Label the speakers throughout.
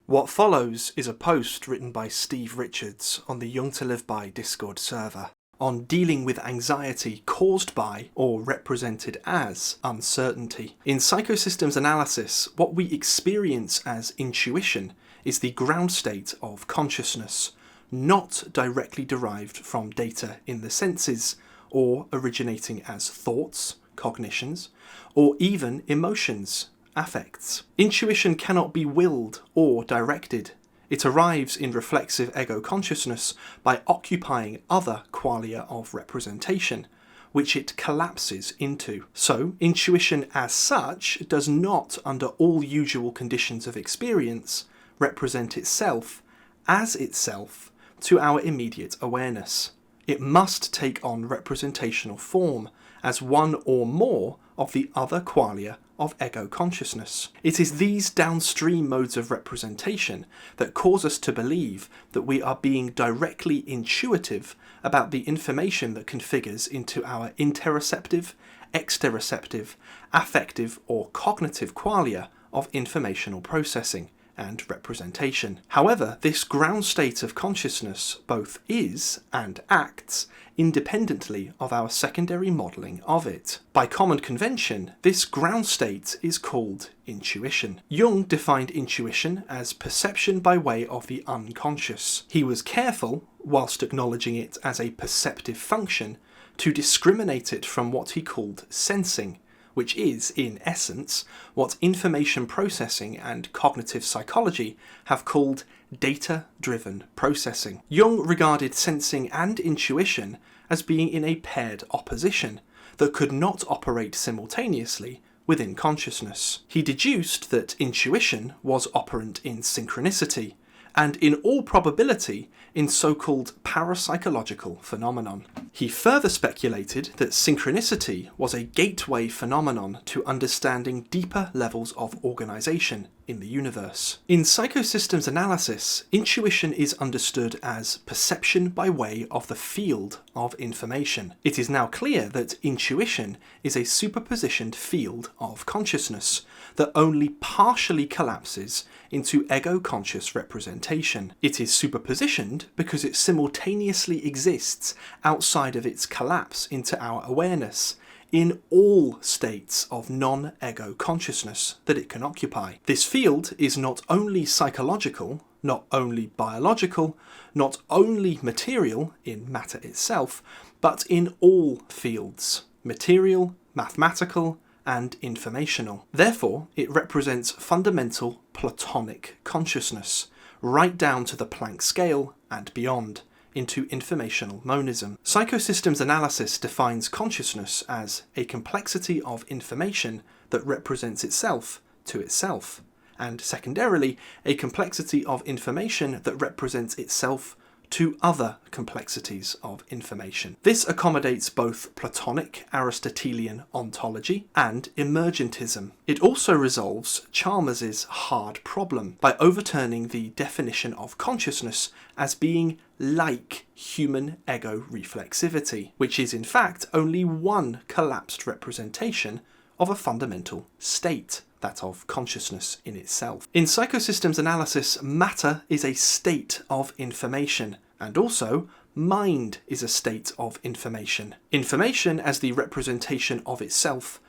Speaker 1: What follows is a post written by Steve Richards on the Jung to Live By Discord server on dealing with anxiety caused by or represented as uncertainty. In psychosystems analysis, what we experience as intuition is the ground state of consciousness, not directly derived from data in the senses or originating as thoughts, cognitions, or even emotions, affects. Intuition cannot be willed or directed. It arrives in reflexive ego consciousness by occupying other qualia of representation, which it collapses into. So, intuition as such does not, under all usual conditions of experience, represent itself as itself to our immediate awareness. It must take on representational form as one or more of the other qualia of ego consciousness. It is these downstream modes of representation that cause us to believe that we are being directly intuitive about the information that configures into our interoceptive, exteroceptive, affective or cognitive qualia of informational processing and representation. However, this ground state of consciousness both is and acts independently of our secondary modelling of it. By common convention, this ground state is called intuition. Jung defined intuition as perception by way of the unconscious. He was careful, whilst acknowledging it as a perceptive function, to discriminate it from what he called sensing, which is, in essence, what information processing and cognitive psychology have called data-driven processing. Jung regarded sensing and intuition as being in a paired opposition that could not operate simultaneously within consciousness. He deduced that intuition was operant in synchronicity, and in all probability in so-called parapsychological phenomenon. He further speculated that synchronicity was a gateway phenomenon to understanding deeper levels of organisation in the universe. In psychosystems analysis, intuition is understood as perception by way of the field of information. It is now clear that intuition is a superpositioned field of consciousness that only partially collapses into ego-conscious representation. It is superpositioned because it simultaneously exists outside of its collapse into our awareness in all states of non-ego consciousness that it can occupy. This field is not only psychological, not only biological, not only material in matter itself, but in all fields, material, mathematical, and informational. Therefore, it represents fundamental Platonic consciousness, right down to the Planck scale and beyond, into informational monism. Psychosystems analysis defines consciousness as a complexity of information that represents itself to itself, and secondarily, a complexity of information that represents itself to other complexities of information. This accommodates both Platonic Aristotelian ontology and emergentism. It also resolves Chalmers's hard problem by overturning the definition of consciousness as being like human ego reflexivity, which is in fact only one collapsed representation of a fundamental state, that of consciousness in itself. In psychosystems analysis, matter is a state of information, and also mind is a state of information. Information as the representation of itself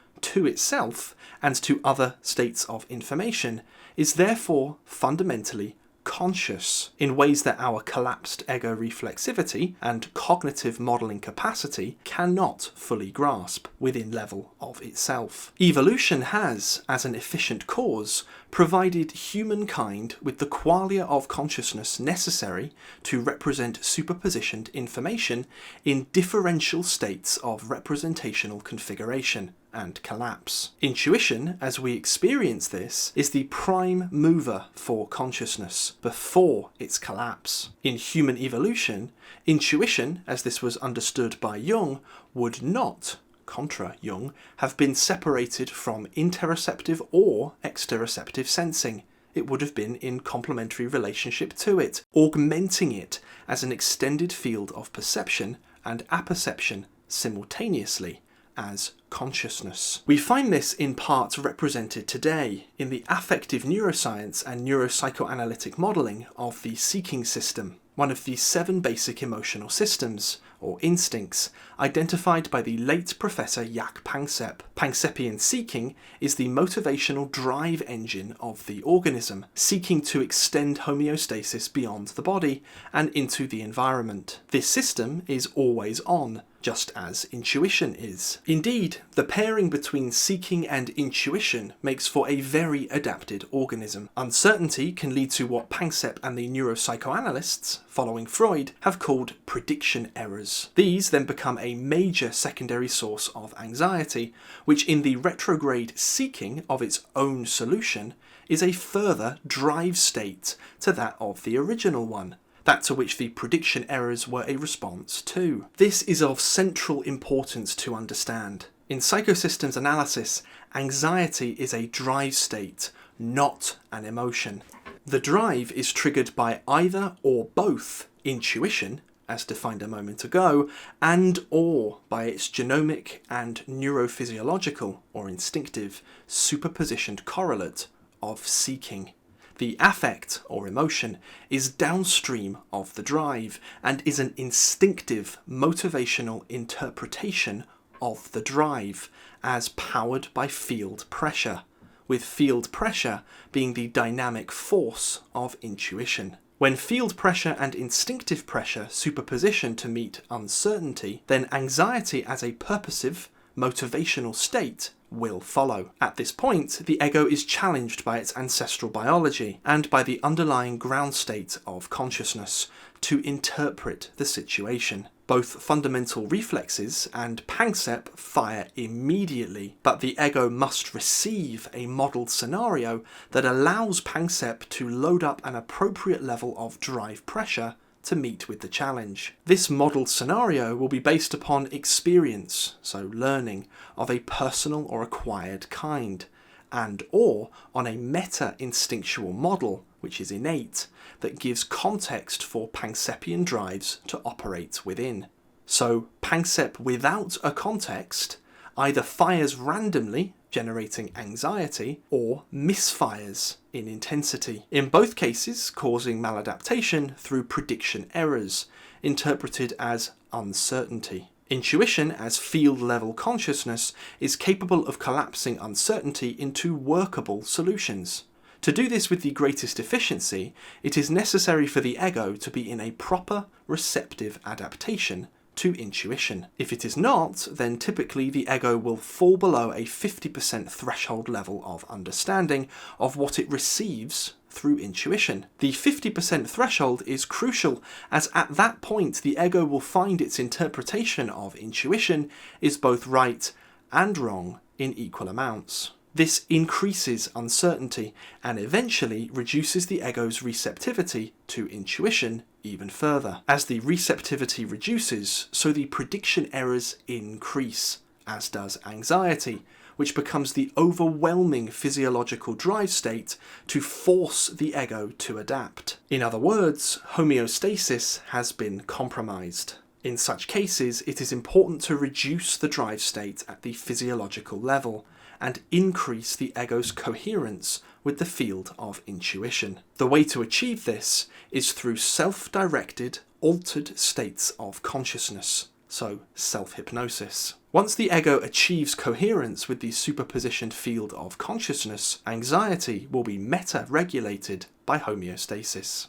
Speaker 1: and to other states of information is therefore fundamentally conscious in ways that our collapsed ego reflexivity and cognitive modelling capacity cannot fully grasp within level of itself. Evolution has, as an efficient cause, provided humankind with the qualia of consciousness necessary to represent superpositioned information in differential states of representational configuration and collapse. Intuition, as we experience this, is the prime mover for consciousness before its collapse. In human evolution, intuition, as this was understood by Jung, would not, contra Jung, have been separated from interoceptive or exteroceptive sensing. It would have been in complementary relationship to it, augmenting it as an extended field of perception and apperception simultaneously, as consciousness. We find this in part represented today in the affective neuroscience and neuropsychoanalytic modelling of the seeking system, one of the 7 basic emotional systems, or instincts, identified by the late Professor Jaak Panksepp. Panseppian seeking is the motivational drive engine of the organism, seeking to extend homeostasis beyond the body and into the environment. This system is always on, just as intuition is. Indeed, the pairing between seeking and intuition makes for a very adapted organism. Uncertainty can lead to what Panksepp and the neuropsychoanalysts, following Freud, have called prediction errors. These then become a major secondary source of anxiety, which in the retrograde seeking of its own solution is a further drive state to that of the original one, that to which the prediction errors were a response to. This is of central importance to understand. In psychosystems analysis, anxiety is a drive state, not an emotion. The drive is triggered by either or both intuition, as defined a moment ago, and or by its genomic and neurophysiological, or instinctive, superpositioned correlate of seeking. The affect, or emotion, is downstream of the drive and is an instinctive motivational interpretation of the drive as powered by field pressure, with field pressure being the dynamic force of intuition. When field pressure and instinctive pressure superposition to meet uncertainty, then anxiety as a purposive, motivational state will follow. At this point, the ego is challenged by its ancestral biology and by the underlying ground state of consciousness to interpret the situation. Both fundamental reflexes and Panksepp fire immediately, but the ego must receive a modelled scenario that allows Panksepp to load up an appropriate level of drive pressure to meet with the challenge. This modelled scenario will be based upon experience, so learning, of a personal or acquired kind, and or on a meta-instinctual model, which is innate, that gives context for Panseppian drives to operate within. So Panksepp without a context either fires randomly, generating anxiety, or misfires in intensity, in both cases causing maladaptation through prediction errors, interpreted as uncertainty. Intuition as field-level consciousness is capable of collapsing uncertainty into workable solutions. To do this with the greatest efficiency, it is necessary for the ego to be in a proper, receptive adaptation to intuition. If it is not, then typically the ego will fall below a 50% threshold level of understanding of what it receives through intuition. The 50% threshold is crucial, as at that point the ego will find its interpretation of intuition is both right and wrong in equal amounts. This increases uncertainty and eventually reduces the ego's receptivity to intuition even further. As the receptivity reduces, so the prediction errors increase, as does anxiety, which becomes the overwhelming physiological drive state to force the ego to adapt. In other words, homeostasis has been compromised. In such cases, it is important to reduce the drive state at the physiological level and increase the ego's coherence with the field of intuition. The way to achieve this is through self-directed, altered states of consciousness, so self-hypnosis. Once the ego achieves coherence with the superpositioned field of consciousness, anxiety will be meta-regulated by homeostasis.